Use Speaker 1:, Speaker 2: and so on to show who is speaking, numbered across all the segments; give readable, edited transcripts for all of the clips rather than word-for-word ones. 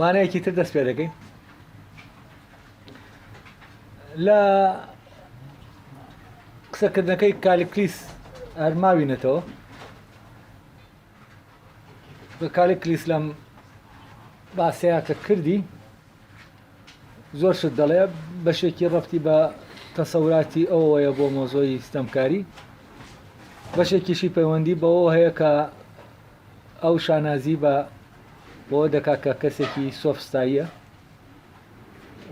Speaker 1: وانەیەکی تر دەست پێ دەکەین لە قسەکردنەکەی کالیکلیس هەرماوینێتەوە بە کالیکلیس لەم باسەیەکە کردی زۆر شت دەڵێ بەشێکی ڕەفتی بە تەسەوراتی ئەوەیە بۆ مۆزۆی ستەمکاری بەشێکیشی پەیوەندی بەوە هەیە کە ئەو شانازی بە بۆ دەکا کە کەسێکی سۆفستاییە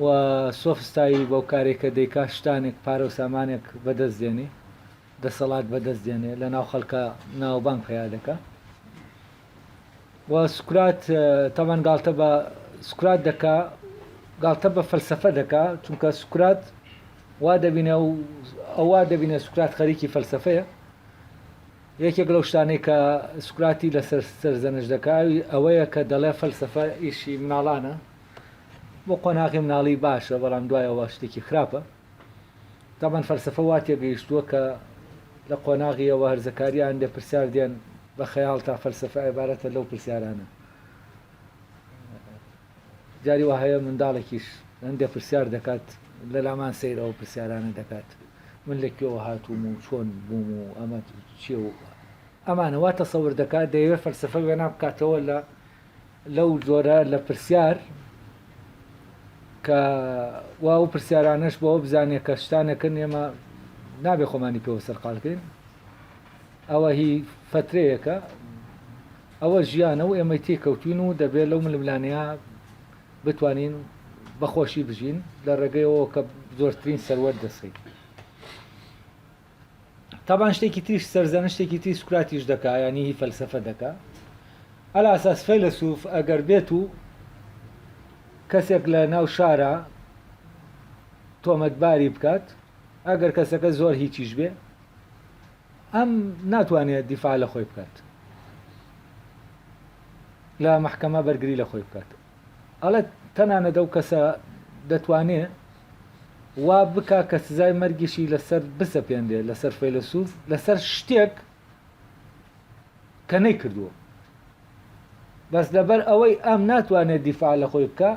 Speaker 1: و سۆفستایی بەو کارێکە دەیکا شتانێک پارە و سامانێک بەدەست دێنێ دەسەڵات بەدەست دێنێ لە ناو خەڵکە ناوبانگ پیا دەکا و سکرات تەمان گاڵتە بە سکرات دەکا گاڵتە بە فەلسەفە دەکا چونکە سکرات وا دەبینە و ئەووا دەبینە سکرات خەریکی فەلسەفەیە یەکێک لەو شتانەی کە سکراتی لەسەر سەرزەنش دەکا ئەوەیە کە دەڵێ فەلسەفە ئیشی مناڵانە بۆ قۆناغی مناڵی باشە بەڵام دوایەوە شتێکی خراپە تامان فەلسەفە وا تێگەیشتووە کە لە قۆناغیەوە هەرزەکاریان دێ پرسیار دێن بە خەیاڵ تا فەلسەفە عیبارەتە لەو پرسیارانە جاری وا هەیە منداڵێکیش هەندێک پرسیار دەکات لە لامان سەیرەوە پرسیارانە دەکات من لەکوێوە هاتووم و چۆن بووم و ئەمە چی و ئەمانەوە تەسەور دەکات دەیەوێت فەلسەفە وێنە بکاتەوە لەو جۆرە لە پرسیار کە وا و پرسیارانەش بۆەوە بزانێت کە شتانەکەن ئێمە نابێ خۆمانی پێوە سەرقالکەین ئەوە هی فترەیەکە ئەوە ژیانە و ئێمە تێکەوتین و دەبێت لەو ململانەیە بتوانین بەخۆشی بژین لە ڕێگەیەوە کە زۆرترین سەروەر دەسەیت تابان شتێکی تریش سەرزانە شتێکی تری سکراتیش دەکا ینی هی فەلسەفە دەکا ئەلا ئاساس فەیلسوف ئەگەر بێت و کەسێک لە ناو شارە تۆمەتباری بکات ئەگەر کەسەکە زۆر هیچیش بێ ئەم ناتوانێت دیفاع لە خۆی بکات لە مەحکەمە بەرگری لە خۆی بکات ئەڵێ تەنانەت ئەو کەسە دەتوانێت وا بکا کە سزای مەرگیشی لەسەر بسەپێندێ لەسەر فەیلسوف لەسەر شتێک کە نەیکردووە بەس لەبەر ئەوەی ئەم ناتوانێت دیفاع لە خۆی بکە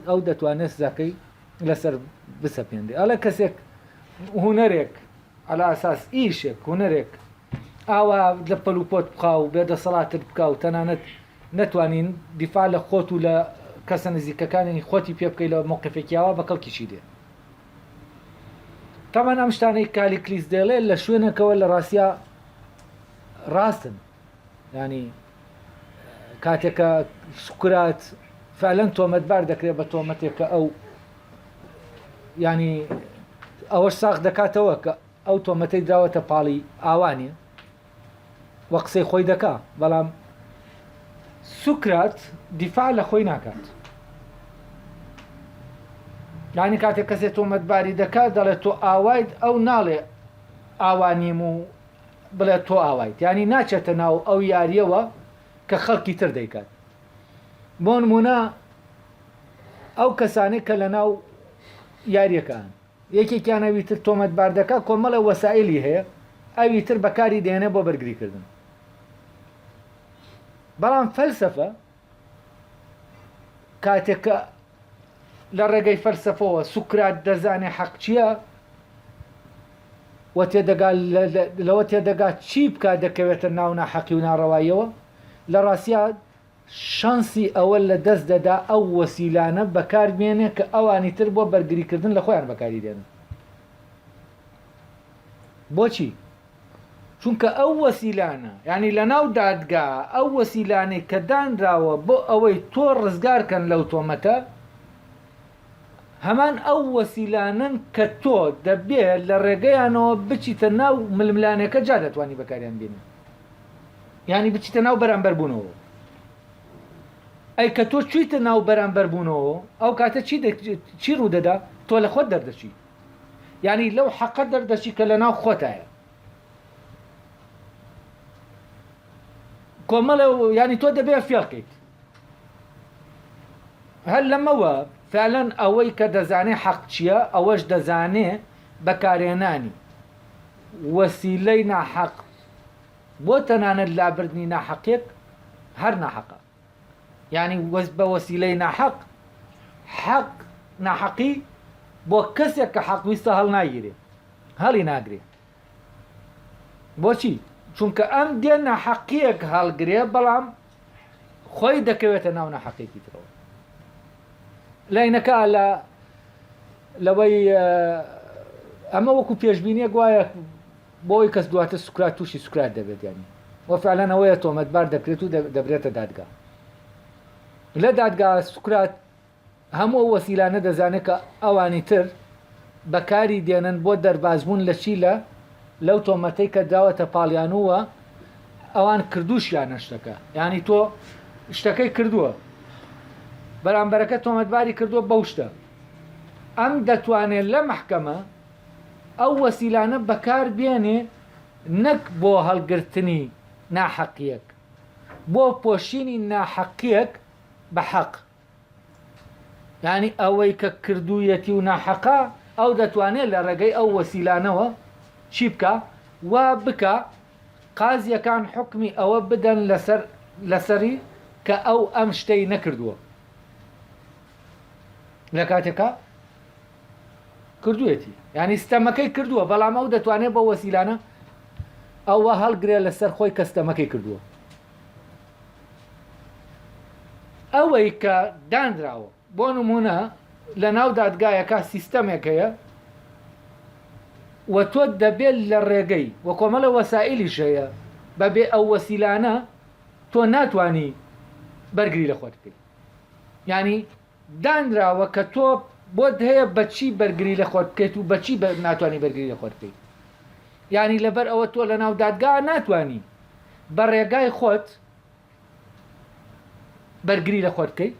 Speaker 1: ئەو دەتوانێت سزاکەی لەسەر بسەپێندێ ئەڵێ کەسێک هونەرێک ئەلا ئاساس ئیشێک هونەرێک ئاوا لە پەلوپۆت بخا و بێدەسەڵاتت بکە و تەنانەت نەتوانین دیفاع لە خۆت و لە کەسە نزیکەکانی خۆتی پێ بکەی لە موقفێکیاوە بە کەڵکیشی دێ تامان ئەم شتانەی کالیکلیس دەڵێ لە شوێنێکەوە لە ڕاستیا ڕاستن ینی کاتێکە سکرات فعلەن تۆمەتبار دەکرێت بە تۆمەتێکە ئەو ینی ئەوەش ساغ دەکاتەوە کە ئەو تۆمەتەی دراوەتە پاڵی ئاوانێ وە قسەی خۆی دەکا بەڵام سکرات دیفاع لە خۆی ناکات ینی کاتێک کەسێت تۆمەتباری دەکات دەڵێت تۆ ئاوایت ئەو ناڵێ ئاوانیم و بڵێت تۆ ئاوایت ینی ناچێتە ناو ئەو یاریەوە کە خەڵکی تر دەیکات بۆ نمونە ئەو کەسانێک کە لە ناو یاریەکان یەکێکیان ئەوی تر تۆمەتبار دەکات کۆمەڵە وەسائلی هەیە ئەوی تر بەکاری دێنێ بۆ بەرگریکردن بەڵام فەلسەفە کاتێکە لە ڕێگەی فەلسەفەوە سوکرات دەزانێ حەق چییە و لەوە تێدەگات چی بکات دەکەوێتە ناو ناحەقی و ناڕەواییەوە لە ڕاستیا شانسی ئەوە لە دەست دەدا ئەو وەسیلانە بەکاربێنێ کە ئەوانی تر بۆ بەرگریکردن لە خۆیان بەکاری دێنن بۆچی؟ چونکە ئەو وەسیلانە ینی لە ناو دادگا ئەو وەسیلانەی کە دانراوە بۆ ئەوەی تۆ ڕزگارکەن لەو تۆمەتە هەمان ئەو وەسیلانن کە تۆ دەبێت لە ڕێگەیانەوە بچیتە ناو ململانەکە جا دەتوانی بەکاریان بێنی ینی بچیتە ناو بەرامبەربوونەوە ئەی کە تۆ چیتە ناو بەرامبەربوونەوە ئەو کاتە چی ڕوو دەدا تۆ لە خۆت دەردەچی ینی لەو حەقە دەردەچی کە لە ناو خۆتایە کۆمەڵە ینی تۆ دەبێت فێڵکەیت هەر لەمەوە فعلەن ئەوەی کە دەزانێ حەق چییە ئەوەش دەزانێ بەکارێنانی وەسیلەی ناحەق، بۆ تەنانەت لابردنی ناحەقێک هەر ناحەقە. يعني بە وەسیلەی ناحەق حەق ناحەقی بۆ کەسێک کە حەقویستە هەڵ ناگیرێ هەڵی ناگرێ بۆچی چونکە ئەم دێ ناحەقیەک هەڵگرێ بەڵام خۆی دەکەوێتە ناو ناحەقێکی ترەوە لەینەکە لەوەی ئەمە وەکو پێشبینیە گوایە بۆی کەس دواتە سوکرات تووشی سوکرات دەبێت ینی وەفعلەن ئەوەیە تۆمەتبار دەکرێت و دەبرێتە دادگا لە دادگا سوکرات هەموو وەسیلانە دەزانێت کە ئەوانی تر بەکاری دێنن بۆ دەربازبوون لە چی لەو تۆمەتەی کە داوەتە پاڵیانووە ئەوان کردوشیانە شتەکە ینی تۆ شتەکەی کردووە بەرامبەرەکە تۆمەتباری کردووە بەو شتە ئەم دەتوانێت لە محکەمە ئەو وەسیلانە بەکار بێنێ نەک بۆ هەڵگرتنی ناحەقیەک بۆ پۆشینی ناحەقیەک بە حەق ینی ئەوەی کە کردوویەتی و ناحەقا ئەو دەتوانێت لە ڕێگەی ئەو وەسیلانەوە چی بکە وا بکە قازیەکان حکمی ئەوە بدەن لەسەری کە ئەو ئەم شتەی نەکردووە لە کاتێکە کردوێتی ینی ستەمەکەی کردووە بەڵام ئەو دەتوانێت بە وەسیلانە ئەوە هەڵگرێ لەسەر خۆی کە ستەمەکەی کردووە ئەوەی کە دانراوە بۆ نمونە لە ناو دادگایەکە سیستەمێک هەیە و تۆ دەبێت لە ڕێگەی وە کۆمەڵە وەسائلیش هەیە بەبێ ئەو وەسیلانە تۆ ناتوانی بەرگری لە خۆت بکەیت ینی دانراوە کە تۆ بۆت هەیە بەچی بەرگری لە خۆت بکەیت و بەچی ناتوانانی بەرگری لە خۆت بکەیت ینی لەبەر ئەوە تۆ لە ناو دادگا ناتوانی بە ڕێگای خۆت بەرگری لە خۆت بکەیت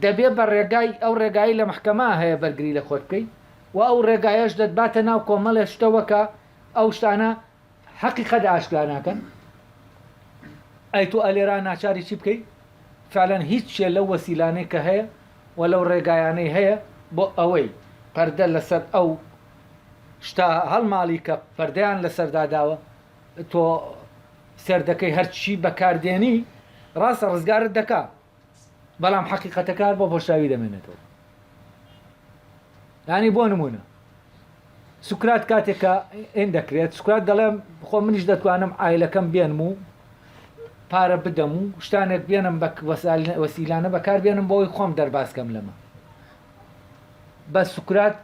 Speaker 1: دەبێت بە ڕێگای ئەو ڕێگایی لە محکەمە هەیە بەرگری لە خۆت بکەیت و ئەو ڕێگایەش دەتباتە ناو کۆمەڵە شتەوەکە ئەو شتانە حەقیقەت ئاشکرا ناکەن ئەی تۆ ئەلێران ناچاری چی بکەیت فعلەن هیچ شێ لەو وەسیلانەی کە هەیە و لەو ڕێگایانەی هەیە بۆ ئەوەی پەردە لەسەر ئەو شتا هەڵماڵی کە پەردەیان لەسەرداداوە تۆ سەردەکەی هەرچی بەکاردێنی ڕاستە ڕزگارت دەکا بەڵام حەقیقەتەکار بۆ پۆشاوی دەمێنێتەوە ینی بۆ نمونە سوکرات کاتێکە ئین دەکرێت سوکرات دەڵێم خۆ منیش دەتوانم ئایلەکەم بێنم و پارە بدەم و شتانێک بێنم بە وەسیلانە بەکار بێنم بۆی خۆم دەرباسکەم لەمە بە سوکرات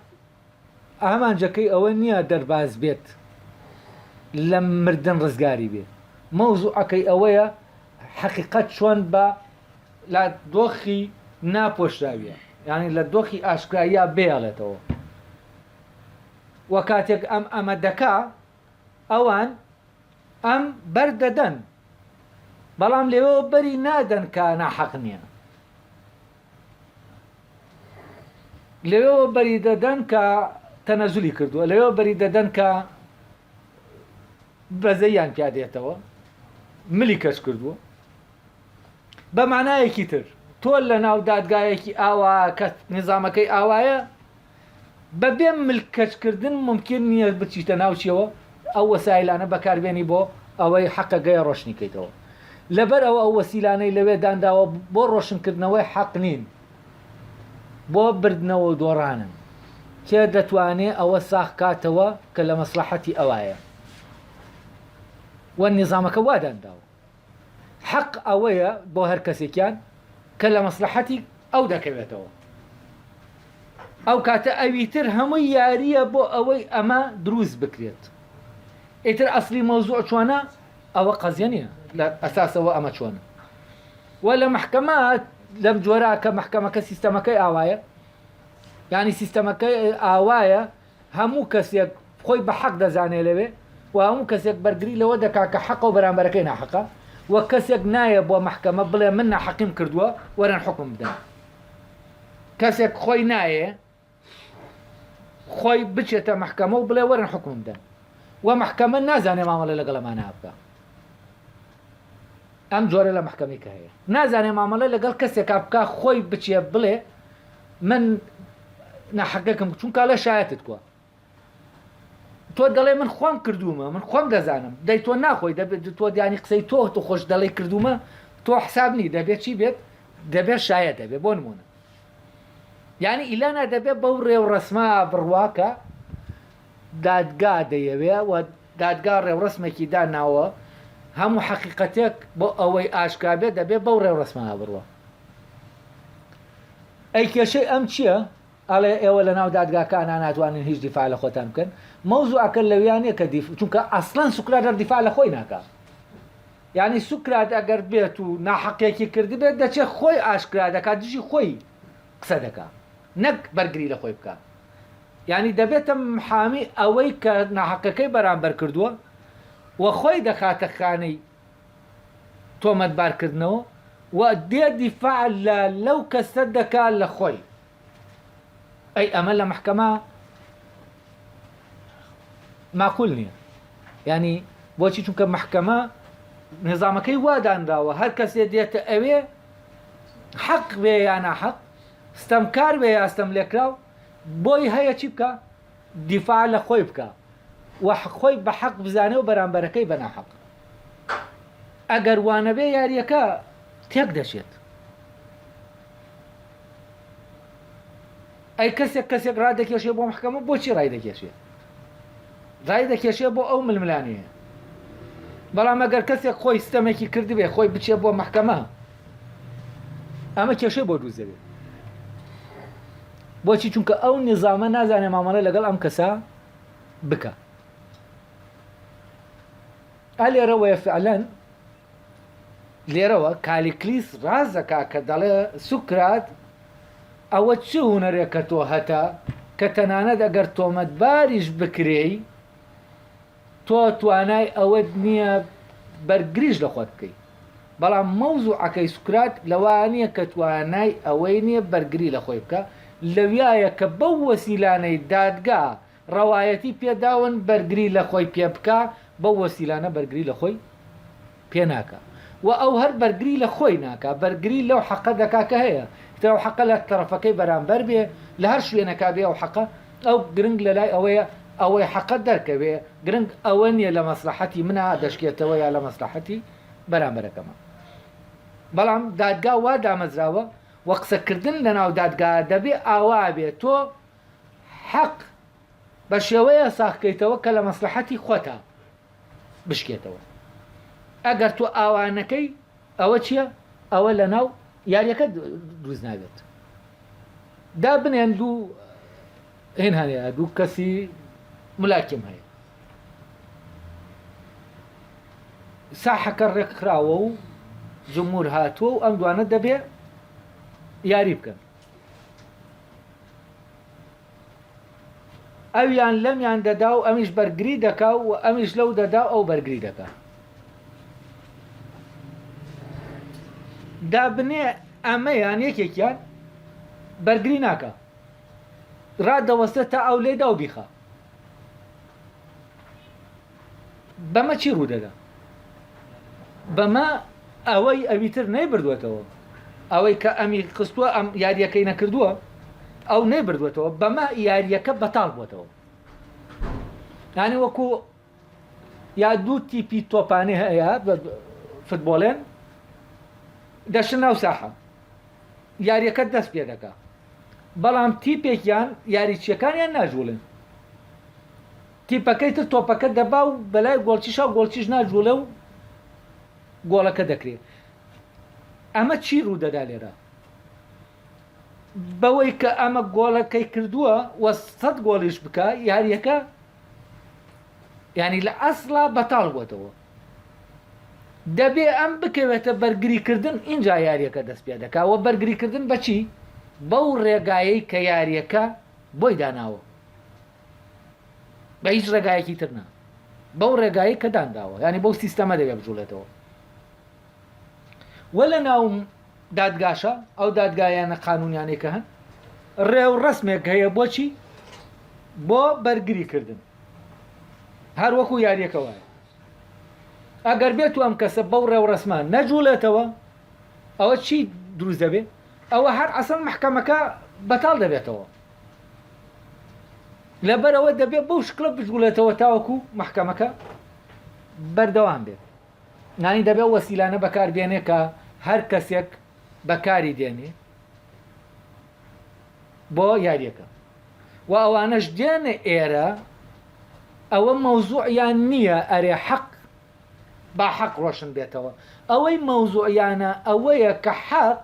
Speaker 1: ئامانجەکەی ئەوە نییە دەرباز بێت لە مردن ڕزگاری بێت مەوزوعەکەی ئەوەیە حەقیقەت چۆن بە لە دۆخی ناپۆشراویە ینی لە دۆخی ئاشکراییە بێڵێتەوە وە کاتێک ئەمە دەکا ئەوان ئەم بەردەدەن بەڵام لێەوە بەری نادەن کە ناحەق نییە لەوێەوە بەری دەدەن کە تەنەزولی کردووە لەوێەوە بەری دەدەن کە بەزەیان پیادێتەوە ملی کەس کردووە بە معنایەکی تر تۆ لە ناو دادگایەکی ئاوا کە نظامەکەی ئاوایە بەبێ ملکەچکردن ممکن نییە بچیتە ناوچیەوە ئەو وەسایلانە بەکاربێنی بۆ ئەوەی حەقە گەیە ڕۆشنیکەیتەوە لەبەر ئەو وەسیلانەی لەوێ دانراوە بۆ ڕۆشنکردنەوەی حەق نین بۆ بردنەوە دۆڕانن کێ دەتوانێت ئەوە ساخ کاتەوە کە لە مەسلحەتی ئەوایە و نظامەکە وا دانراوە حەق ئەوەیە بۆ هەر کەسێکیان کە لە مەسلحەتی ئەو دەکەوێتەوە ئەو کاتە ئەویتر هەمووی یاریە بۆ ئەوەی ئەمە دروست بکرێت ئیتر ئەسلی مەوزوع چۆنە ئەوە قەزیە نییە لە ئەساسەوە ئەمە چۆنە و لە محکەمە لەم جۆرە کە محکەمەکە سیستەمەکەی ئاوایە ینی سیستەمەکەی ئاوایە هەموو کەسێک خۆی بە حەق دەزانێت لەوێ و هەموو کەسێک بەرگری لەوە دەکا کە حەق و بەرامبەرەکەی ناحەقە و کەسێک نایە بۆ محکەمە بڵێ من ناحەقیم کردووە وەرن حکم بدەن کەسێک خۆی نایە خۆی بچێتە محکەمە و بڵێ وەرن حکم بدەن و محکەمە نازانێ مامەڵە لەگەڵ ئەمانە بکە ئەم جۆرە لە محکەمەی کە هەیە نازانێ مامەڵە لەگەڵ کەسێکا بکە خۆی بچێ بڵێ من ناحەقەکەم چونکە لە شایەتت کووە تۆ دەڵێ من خۆم کردومە من خۆم دەزانم دەی تۆ ناخۆی دەبێت تۆ دیانی قسەی تۆ خۆش دەڵێ کردومە تۆ حسابنی دەبێت چی بێت دەبێت شایە دەبێت بۆ نمونە یعنی ئیلانە دەبێت بەو ڕێوڕسمە بڕواکە دادگا دەیەوێت و دادگا ڕێوڕسمێکی داناوە هەموو حەقیقەتێک بۆ ئەوەی ئاشکابێت دەبێت بەو ڕێوڕسمە بڕوە ئەی کێشەی ئەم چییە؟ ئەڵێ ئێوە لە ناو دادگاکانە ناتوانین هیچ دیفاع لە خۆتان بکەن مەوزوعەکە لەویانەیە کە چونکە ئەسڵەن سوکرات دیفاع لە خۆی ناکات یعنی سوکرات ئەگەر بێت و ناحەقێکی کردی بێت دەچێت خۆی ئاشکرا دەکات دژی خۆی قسە دەکات نەک بەرگری لە خۆی بکات یعنی دەبێتە محامی ئەوەی کە ناحەقەکەی بەرامبەر کردووە و خۆی دەخاتە خانەی تۆمەتبارکردنەوە و دێ دیفاع لەو کەسە دەکات لە خۆی ئەی ئەمە لە محکەمە ماقول نییە ینی بۆچی چونکە محکەمە نظامەکەی وادانراوە هەر کەسێ دێتە ئەوێ حەق بێ یان ناحەق ستەمکار بێ یا ستەم لێکراو بۆی هەیە چی بکە دیفاع لە خۆی بکە و خۆی بە حەق بزانێ و بەرامبەرەکەی بە ناحەق ئەگەر وانەبێ یاریەکە تێک دەشێت ئەی کەسێک ڕادەکێشێ بۆ محکەمە بۆچی ڕای دەکێشێ ڕای دەکێشێ بۆ ئەو ململانەیە بەڵام ئەگەر کەسێک خۆی ستەمێکی کردی بێ خۆی بچێ بۆ محکەمە ئەمە کێشەی بۆ دروزەبێت بۆچی چونکە ئەو نظامە نازانێ مامەڵە لەگەڵ ئەم کەسە بکە لێرەوەیە فعلەن لێرەوە کالیکلیس ڕاز دەکا کە دەڵێ سوکرات ئەوە چ هونەرێکە تۆ هەتا کە تەنانەت ئەگەر تۆمەتباریش بکرێی تۆ توانای ئەوەت نییە بەرگریش لە خۆت بکەی بەڵام مەوزوعەکەی سوکرات لەوانەیە کە توانای ئەوەی نییە بەرگری لە خۆی بکە لەویایە کە بەو وەسیلانەی دادگا ڕەوایەتی پێداون بەرگری لە خۆی پێ بکە بەو وەسیلانە بەرگری لە خۆی پێ ناکە و ئەو هەر بەرگری لە خۆی ناکە بەرگری لەو حەقە دەکا کە هەیە تەو حەقە لە تەرەفەکەی بەرامبەر بێ لە هەر شوێنەکە بێ ئەو حەقە ئەو گرنگ لە لای ئەوەیە ئەوەی حەقە دەرکەوێ گرنگ ئەوە نییە لە مەسلحەتی منە دەشکێتەوە یا لە مەسلحەتی بەرامبەرەکەمە بەڵام دادگا وا دامەزراوە و قسەکردن لە ناو دادگا دەبێ ئاوا بێ تۆ حەق بە شێوەیە ساخکەیتەوە کە لە مەسلحەتی خۆتە بشکێتەوە ئەگەر تۆ ئاوانەکەی ئەوە چییە؟ ئەوە لە ناو یاریەکە دروست نابێت دا بنێن دوو هێن هەیە دوو کەسی ملاکم هەیە ساحەکە ڕێکخراوە و جمهور هاتووە و ئەم دوانە دەبێ یاری بکەن ئەویان لەمیان دەدا و ئەمیش بەرگری دەکا و ئەمیش لەو دەدا ئەو بەرگری دەکا دابنێ ئەمەیان یەکێکیان بەرگری ناکە ڕادەوەستە تا ئەو لێدا و بیخە بەمە چی ڕوو دەدا بەمە ئەوەی ئەویتر نەیبردوێتەوە ئەوەی کە ئەمی خستووە ئەم یاریەکەی نەکردووە ئەو نەیبردوێتەوە بەمە یاریەکە بەتاڵ بووەتەوە یانی وەکو یا دوو تیپی تۆپانێ هەیە فوتبۆڵێن دەشن ناو ساحە یاریەکە دەست پێ دەکا بەڵام تیپێکیان یاریچیەکانیان ناژوولن تیپەکەی تر تۆپەکە دەبا و بەلای گۆڵچیشا و گۆڵچیش ناژوولە و گۆڵەکە دەکرێت ئەمە چی ڕوو دەدا لێرە بەوەی کە ئەمە گۆڵەکەی کردووە وە 100 گۆڵیش بکە یاریەکە ینی لە ئەسڵا بەتاڵ بووەتەوە دەبێ ئەم بکەوێتە بەرگریکردن اینجا یاریەکە دەست پێ دەکا و بەرگریکردن بەچی بەو ڕێگایەی کە یاریەکە بۆی داناوە بە هیچ ڕێگایەکی ترنا بەو ڕێگایی کە دانراوە ینی بەو سیستەمە دەبێ بجوڵێتەوە وە لە ناو دادگاشە ئەو دادگایانە قانونیانێکە هەن ڕێو ڕسمێک هەیە بۆچی بۆ بەرگریکردن هەر وەکو یاریەکە وایە ئەگەر بێت و ئەم کەسە بەو ڕێو ڕسمان نەجوولێتەوە ئەوە چی دروست دەبێت ئەوە هەر ئەسڵ محکەمەکە بەتاڵ دەبێتەوە لەبەرەوە دەبێت بەو شکڵە بجوولێتەوە تاوەکو محکەمەکە بەردەوام بێت نانی دەبێت وەسیلانە بەکاربێنێ کە هەر کەسێک بەکاری دێنێ بۆ یاریەکە و ئەوانەش دێنە ئێرە ئەوە مەوزوعیان نییە ئەرێ حەق با حەق ڕۆشن بێتەوە ئەوەی مەوزوعیانە ئەوەیە کە حەق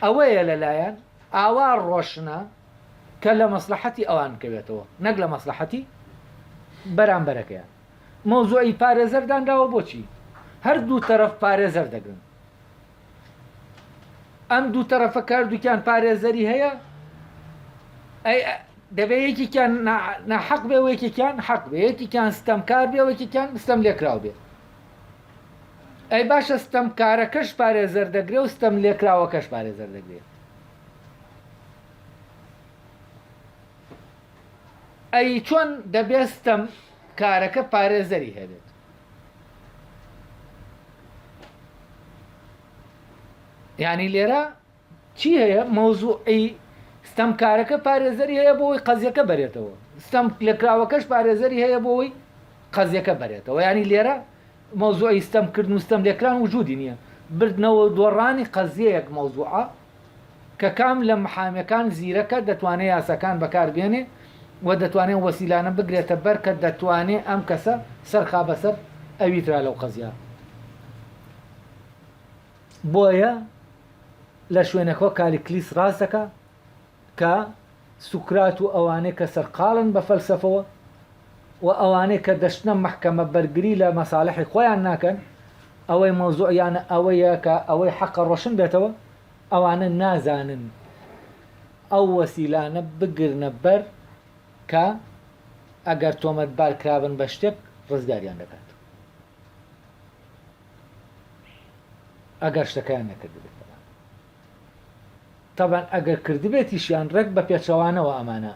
Speaker 1: ئەوەیە لەلایەن ئاوا ڕۆشنە کە لە مەسلحەتی ئەوان کەوێتەوە نەک لە مەسلحەتی بەرامبەرەکەیان مەوزوعی پارێزەردانراوە بۆچی هەردوو تەرەف پارێزەر دەگرن ئەم دوو تەرەفە کاردووکیان پارێزەری هەیە دەبێت یەکێکیان ناحەق بێ و یەکێکیان حەق بێ یەکێکیان ستەمکار بێ و یەکێکیان ستەم لێکراو بێ ئەی باشە ستەمکارەکەش پارێزەر دەگرێ و ستەم لێکراوەکەش پارێزەر دەگرێت ئەی چۆن دەبێت ستەمکارەکە پارێزەری هەبێت یعنی لێرە چی هەیە مەوزوعی ستەمکارەکە پارێزەری هەیە بۆەوەی قەزیەکە بەرێتەوە ستەم لێکراوەکەش پارێزەری هەیە بۆەوەی قەزیەکە بەرێتەوە ینی لێرە مەوزوعی ستەمکردن و ستەم لێکران وجودی نییە بردنەوە دۆڕانی قەزیەیەک مەوزوعە کە کام لە محامەکان زیرەکە دەتوانێت یاساکان بەکاربێنێ و دەتوانێت وەسیلانە بگرێتە بەر کە دەتوانێت ئەم کەسە سەرخا بەسەر ئەویترا لەو قەزیە بۆیە لە شوێنەکە کالیکلیس ڕاست دەکا کە سوکرات و ئەوانەی کە سەرقاڵن بە فەلسەفەوە و ئەوانەی کە دەشتنە مەحکەمە بەرگری لە مەساڵحی خۆیان ناکەن ئەوەی مەوزوعیانە ئەوەیە کە ئەوەی حەقە ڕۆشن بێتەوە ئەوانە نازانن ئەو وەسیلانە بگرنە بەر کە ئەگەر تۆمەتبار کرابن بە شتێک ڕزگاریان دەکات ئەگەر شتەکەیان نەکردبێت طبعا ئەگەر کردبێتیشیان ڕێک بە پێچەوانەوە ئەمانە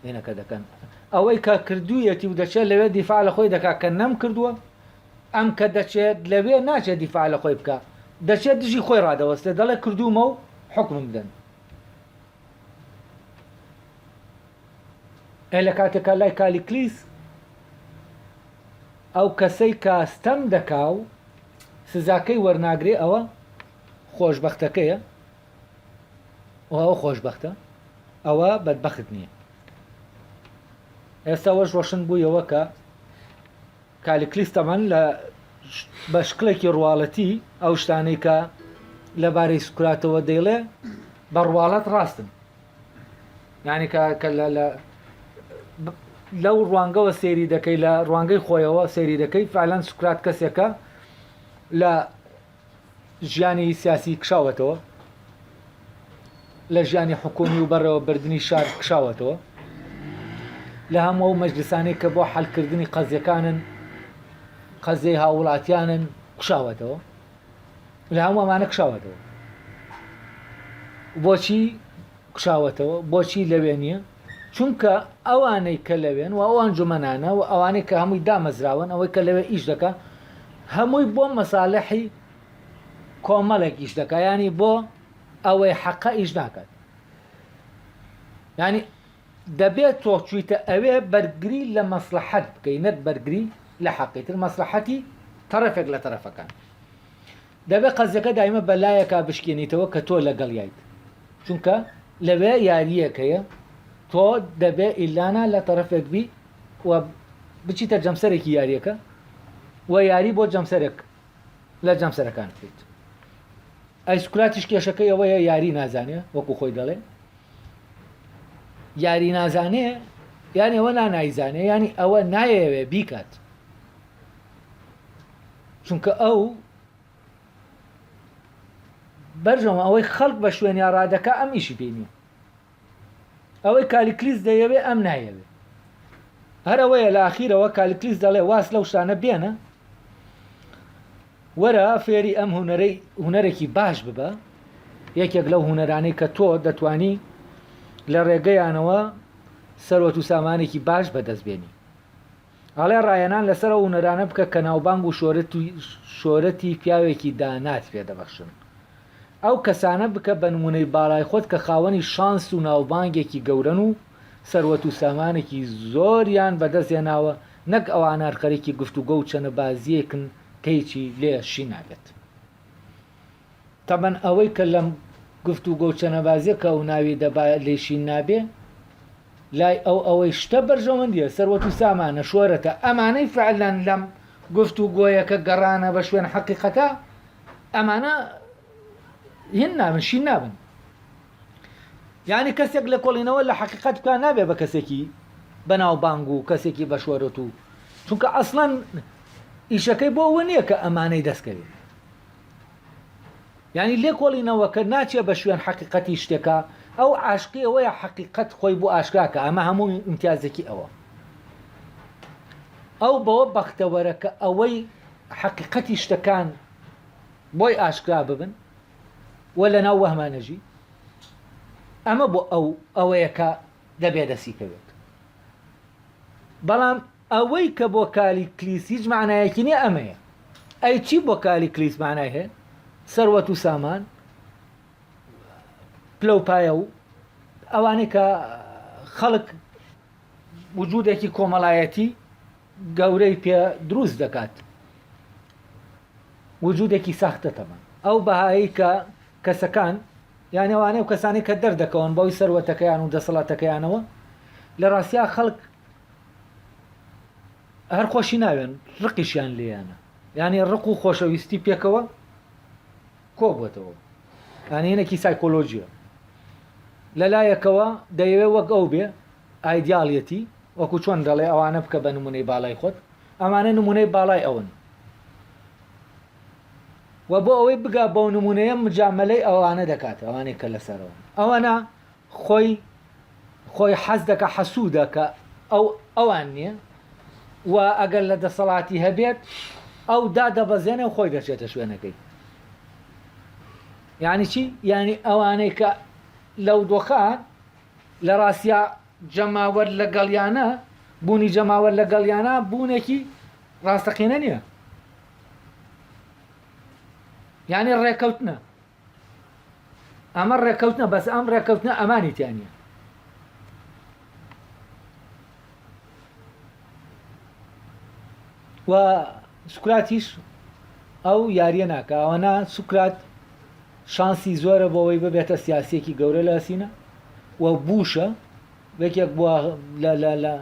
Speaker 1: هێنەکە دەکەن ئەوەی کە کردوویەتی و دەچێت لەوێ دیفاع لە خۆی دەکات کە نەم کردووە ئەم کە دەچێت لەوێ ناچێت دیفاع لە خۆی بکە دەچێت دژی خۆی ڕادەوەستێت دەڵێ کردوومە و حکمم بدەن لە کاتێکە لای کالیکلیس ئەو کەسەی کە ستەم دەکا و سزاکەی وەرناگرێ ئەوە خۆشبەختەکەیە ئەوە خۆشبەختە ئەوە بەدبەخت نییە ئێستا وەش ڕۆشن بوویەوە کە کالیکلیس تەمان لە بە شکلێکی ڕواڵەتی ئەو شتانەی کە لەبارەی سوکراتەوە دەیڵێ بە ڕواڵەت ڕاستن یعنی کە لەو ڕوانگەوە سێری دەکەی لە ڕوانگەی خۆیەوە سێری دەکەی فعلەن سوکرات کەسێکە لە ژیانی سیاسی کشاوەتەوە لە ژیانی حکومی و بەرەوە بردننی شار کشاوەتەوە لە هەموو مەجلیسانەی کە بۆ حەلکردنی قەزیەکانن قەزەی هاوڵاتیانن کشاوەتەوە لە هەموو ئەمانە کشاوەتەوە بۆچی کشاوەتەوە بۆچی لەوێ نییە چونکە ئەوانەی کە لەوێن و ئەوان جومەنانە و ئەوانەی کە هەمووی دامەزراون ئەوەی کە لەوێ ئیش دەکە هەمووی بۆ مەساڵحی کۆمەڵێک ئیش دەکە ینی بۆ ئەوەی حەقە ئیش ناکات ینی دەبێت تۆ چویتە ئەوێ بەرگری لە مەسلحەت بکەی نەت بەرگری لە حەقیتر مەسلحەتی تەرەفێک لە تەرەفەکان دەبێت قەزەکە دایمە بەلایەکە بشکێنیتەوە کە تۆ لەگەڵ یایت چونکە لەوێ یاریەکەیە تۆ دەبێت ئیلانە لە تەرەفێک بی و بچیتە جەمسەرێکی یاریەکە و یاری بۆ جەمسەرێک لە جەمسەرەکان بکەیت ئەی سوکراتیش کێشەکەی ئەوەیە یاری نازانێ وەکو خۆی دەڵێ یاری نازانێ یانی ئەوە نانایزانێ ینی ئەوە نایەوێ بیکات چونکە ئەو بەرژەوە ئەوەی خەڵک بە شوێنیان ڕادەکە ئەم ئیشی پێ نییە ئەوەی کالیکلیس دەیەوێ ئەم نایەوێ هەر ئەوەیە لە ئاخیرەوە کالیکلیس دەڵێ واس لەو شتانە بێنە وەرە فێری ئەم هونەرێکی باش ببە یەکێک لەو هونەرانەی کە تۆ دەتوانی لە ڕێگەیانەوە سەرۆت و سامانێکی باش بەدەستبێنی ئاڵێ ڕایەنان لەسەر ئەو هونەرانە بکە کە ناوبانگ و شۆرەتی پیاوێکی دانات پێدەبەخشن ئەو کەسانە بکە بە نمونەی باڵای خۆت کە خاوەنی شانس و ناوبانگێکی گەورن و سەروەت و سامانێکی زۆریان بەدەستێناوە نەک ئەوان هەرخەرێکی گفتوگۆ و چەنە بازیەکن کەیچی لێ شی نابێت طبعا ئەوەی کە لەم گفتوگۆ و چەنەبازیە کە ئەو ناوی دەبا لێشین نابێ لای ئەوەی شتە بەرژەوەندیە سەروەت و سامانە شۆرەتە ئەمانەی فعلەن لەم گفتوگۆیەکە گەڕانە بە شوێن حەقیقەتە ئەمانە هین نابن شین نابن یعنی کەسێک لە کۆڵینەوە لە حەقیقەت بکان نابێ بە کەسێکی بەناو بانگ و کەسێکی بە شۆرەت و چونکە ئەسڵەن ئیشەکەی بۆ ئەوە نییە کە ئەمانەی دەستکەوێت یعنی لێ کۆڵینەوە کە ناچێ بە شوێن حەقیقەتی شتێکە ئەو عاشقی ئەوەیە حەقیقەت خۆی بۆ ئاشکراکە ئەمە هەموو ئیمتیازێکی ئەوە ئەو بەوە بەختەوەرە کە ئەوەی حەقیقەتی شتەکان بۆی ئاشکرا ببن وە لە ناو وەهمانەژی ئەمە بۆ ئەوەیە کە دەبێ دەسیکەوێت بەڵام ئەوەی کە بۆ کالی کلیس هیچ معنایەکی نییە ئەمەیە ئەی چی بۆ کالی کلیس معنای هەیە سەروەت و سامان پلە و پایە و ئەوانەی کە خەڵک وجودێکی کۆمەڵایەتی گەورەی پێ دروست دەکات وجودێکی ساختە تەمان ئەو بەهایی کە کەسەکان یانی ئەوانەی و کەسانی کە دەردەکەون بەوەی سەروەتەکەیان و دەسەڵاتەکەیانەوە لە ڕاستیا خەڵک هەر خۆشی ناوێن ڕقیشیان لێیانە یعنی ڕق و خۆشەویستی پێکەوە کۆبووەتەوە یانینەکی سایکۆلۆژیە لەلایەکەوە دەیەوێت وەک ئەو بێ ئایدیاڵەتی وەکو چۆن دەڵێ ئەوانە بکە بە نمونەی باڵای خۆت ئەمانە نمونەی باڵای ئەون و بۆ ئەوەی بگا بەو نمونەیە مجاملەی ئەوانە دەکات ئەوانەی کە لەسەرەوە ئەوانە خۆی حەز دەکە حەسوو دەکە ئەوان نییە و ئەگەر لە دەسەڵاتی هەبێت ئەو دادەبەزێنێ و خۆی دەچێتە شوێنەکەی یعنی چی؟ یعنی ئەوانەی کە لەو دۆخان لە ڕاستیا جەماوەر لەگەڵیانە بوونی جەماوەر لەگەڵیانە بوونێکی ڕاستەقینە نییە یعنی ڕێکەوتنە ئەمە ڕێکەوتنە بەس ئەم ڕێکەوتنە ئەمانی تیانە و سوکراتیش ئەو یاریە ناکە ئەوەنە سوکرات شانسی زۆرە بۆەوەی ببێتە سیاسیەکی گەورە لە ئەسینە و بوشە وەکێک بووە لە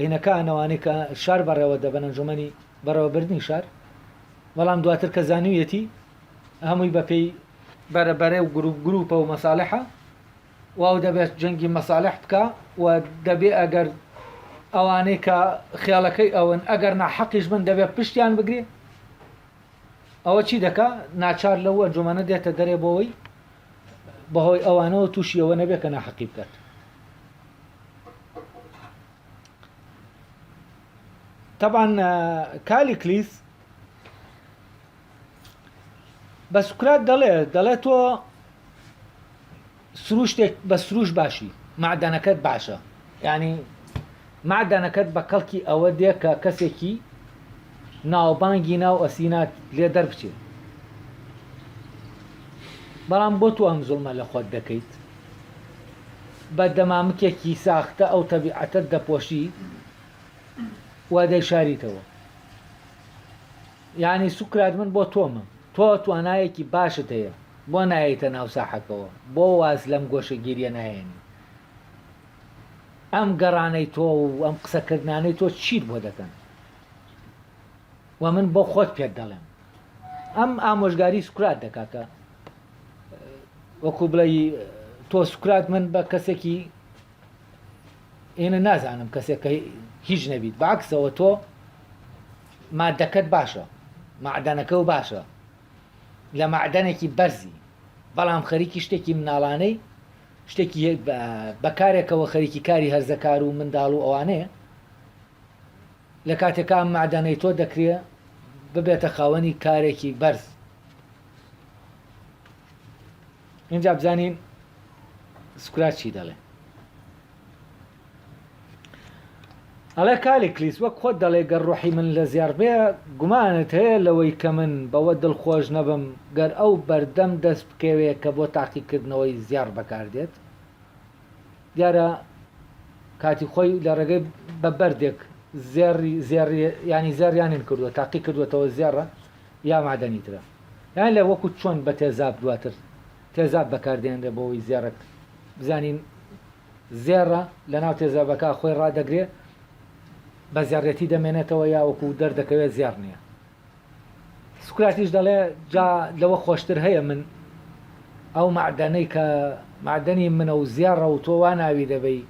Speaker 1: عینەکانەوانەی کە شار بەڕێوە دەبەن ئەنجومەنی بەڕێوەبردنی شار بەڵام دواتر کە زانوویەتی هەمووی بەپێی بەرەبەرێ و گروپە و مەساڵحە و ئەو دەبێت جەنگی مەساڵح بکە و دەبێ ئەگەر ئەوانەی کە خیاڵەکەی ئەوەن ئەگەر ناحەقیش من دەبێت پشتیان بگرێ ئەوە چی دەکا ناچار لەو ئەنجومەنە دێتە دەرێ بۆەوەی بەهۆی ئەوانەوە تووشیەوە نەبێت کە ناحەقی بکات طبعا کالی کلیس بە سوکرات دەڵێ تۆ سروشتێک بە سروش باشی معدەنەکەت باشە یعنی معدەنەکەت بە کەڵکی ئەوە دێ کە کەسێکی ناوبانگی ناو ئەسینات لێ دەربچێت بەڵام بۆ تو ئەم زوڵمە لە خۆت دەکەیت بە دەمامکێکی ساختە ئەو تەبیعەتت دەپۆشی وا دەی شاریتەوە یعنی سوکرات من بۆ تۆمە تۆ توانایەکی باشت هەیە بۆ نایەتە ناو ساحەکەوە بۆ واز لەم گۆشە گیریە نایێنی ئەم گەڕانەی تۆ و ئەم قسەکردانەی تۆ چیت بۆ دەکەن و من بۆ خۆت پێت دەڵێم ئەم ئامۆژگاری سوکرات دەکاتە وەکو بڵێ تۆ سوکرات من بە کەسێکی ئێنە نازانم کەسێک هیچ نەبیت بەعکسەوە تۆ مادەکەت باشە معدەنەکە و باشە لە معدەنێکی بەرزی بەڵام خەریکی شتێکی مناڵانەی شتێکی بەکارێکەوە خەریکی کاری هەرزەکار و منداڵ و ئەوانەیە لە کاتێکا معدەنەی تۆ دەکرێت ببێتە خاوەنی کارێکی بەرز اینجا بزانین سوکرات چی دەڵێ ئەڵێ کالی کلیس وەک خۆت دەڵێ گەر ڕۆحی من لە زیار بێ گومانت هەیە لەوەی کە من بەوە دڵخۆش نەبم گەر ئەو بەردەم دەست بکەوێت کە بۆ تاقیکردنەوەی زیار بەکاردێت دیارە کاتی خۆی لە ڕێگەی بە بەردێک ینی زێریانین کردووە تاقی کردوێتەوە زێڕە یا مادەنی ترە یان لە وەکو چۆن بە تێزاب دواتر تێزاب بەکاردێنرێ بۆەوەی زێڕێک بزانین زێڕە لە ناو تێزابەکە خۆی ڕدەگرێت بە زیارەتی دەمێنێتەوە یا وەکو دەردەکەوێت زیار نییە. سوکراتیش دەڵێ جا لەوە خۆشتر هەیە من ئەو معدەنەی کە معدەنی منە و زیارڕە و تۆ وا ناوی دەبەی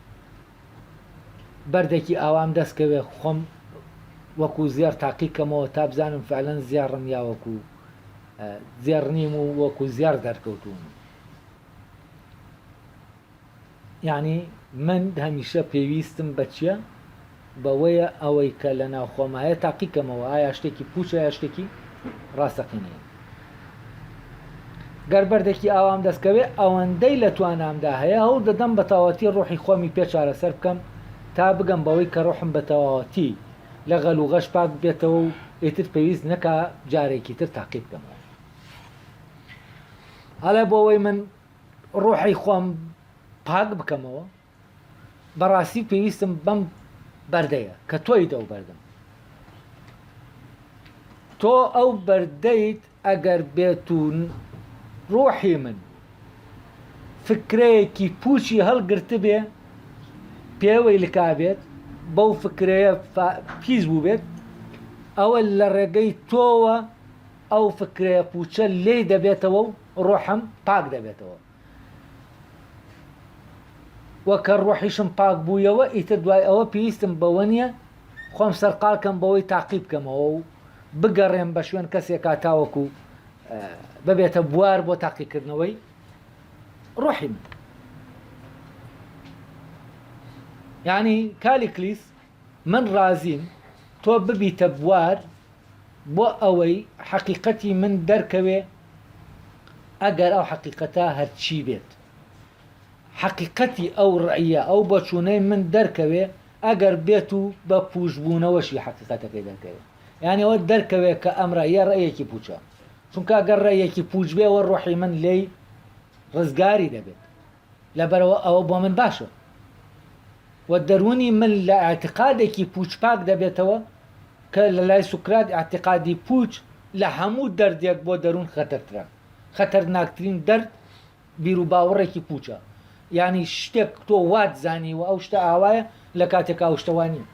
Speaker 1: بەردێکی ئاوام دەستکەوێ خۆم وەکو زیار تاقیکەمەوە تا بزانم فعلەن زیارڕم یا وەکو زێڕنیم و وەکو زیار دەرکەوتوم. یعنی من هەمیشە پێویستم بە چییە؟ بەوەیە ئەوەی کە لە ناوخۆمە هەیە تاقیکەمەوە ئایا شتێکی پوچە یا شتێکی ڕاستەقینەیە. گەر بەردێکی ئاوام دەستکەوێت ئەوەندەی لە توانامدا هەیە هەوڵ دەدەم بە تەواوەتی ڕۆحی خۆمی پێ چارەسەر بکەم تا بگەم بەوەی کە ڕۆحم بە تەواوەتی لە غەل و غەش پاک بێتەوە و ئیتر پێویست نەکا جارێکی تر تاقی بکەمەوە. هەڵێ بۆەوەی من ڕۆحی خۆم پاک بکەمەوە بەڕاستی پێویستم بەم بەردەیە کە تۆی دە و بەردەم. تۆ ئەو بەردەیت ئەگەر بێتون ڕۆحی من فکرەیەکی پوچی هەڵگرت بێ پێوەی لکابێت بەو فکرەیە پیس بوو بێت ئەوە لە ڕێگەی تۆوە ئەو فکرەیە پوچە لێ دەبێتەوە و ڕۆحم پاک دەبێتەوە. وەکە ڕۆحیشم پاک بوویەوە ئیتر دوای ئەوە پێویستم بەوە نییە خۆم سەرقالکەم بەوەی تاقی بکەمەوە و بگەڕێم بە شوێن کەسێکا تاوەکو ببێتە بوار بۆ تاقیکردنەوەی ڕۆحی من. یعنی کالیکلیس من رازیم تۆ ببیتە بوار بۆ ئەوەی حەقیقەتی من دەرکەوێ ئەگەر ئەو حەقیقەتە هەرچی بێت. حەقیقەتی ئەو ڕعیە ئەو بەچوونەی من دەرکەوێ ئەگەر بێت و بە پوشبوونەوەشی حەقیقەتەکەی دەرکەوێت. یعنی ئەوە دەرکەوێت کە ئەم ڕعیە ڕێیەکی پوچە چونکە ئەگەر ڕێیەکی پوچ بێەوە ڕۆحی من لێی ڕزگاری دەبێت لەبەرەوە ئەوە بۆ من باشە و دەرونی من لە ئاعتقادێکی پوچ پاک دەبێتەوە کە لە لای سوکرات ئاعتقادی پوچ لە هەموو دەردێک بۆ دەروون خەتەرترە. خەتەرناکترین دەرد بیر و باوەڕێکی پوچە. یعنی شتێک تۆ وات زانی و ئەو شتە ئاوایە لە کاتێک ئەو شتەوانی